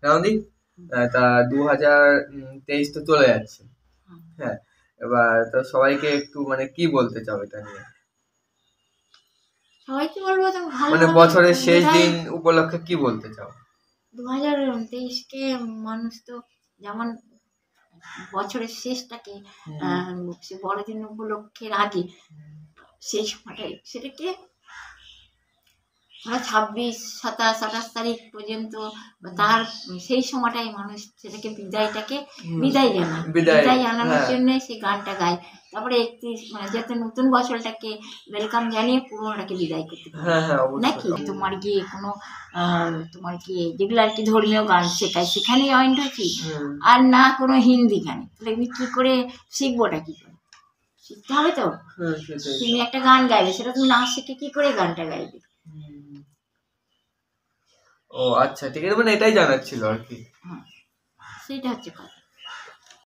রাউন্দি তা 2023 তো চলে যাচ্ছে। হ্যাঁ, এবার তো সবাইকে একটু মানে কি বলতে চাও এটা নিয়ে? সবাইকে বলবো তো ভালো মানে বছরের শেষ দিন উপলক্ষে কি বলতে চাও? 2023-কে মানুষ তো যেমন বছরের শেষটাকে সে বড়দিন উপলক্ষের আগে সেই সময়টাই সেটাকে 26, 27, 28 তারিখ পর্যন্ত তার সেই সময়টাই মানুষ সেটাকে বিদায় জানায়। বিদায় জানানোর জন্য সেই গানটা গায়। তারপরে 31 মানে যাতে নতুন বছরটাকে ওয়েলকাম জানিয়ে পুরোনোটাকে বিদায় করতে পারে নাকি। তোমার গিয়ে কোনো তোমার কি যেগুলো আর কি ধর্মীয় গান শেখায় সেখানে জয়েন্ট হয়েছি, আর না কোনো হিন্দি গানে, তাহলে আমি কি করে শিখবোটা কি করে? শিখতে হবে তো। তুমি একটা গান গাইবে, সেটা তুমি না শিখে কি করে গানটা গাইবে? ও আচ্ছা, ঠিক আছে, মানে এটাই জানার ছিল আর কি। সেটা হচ্ছে কথা।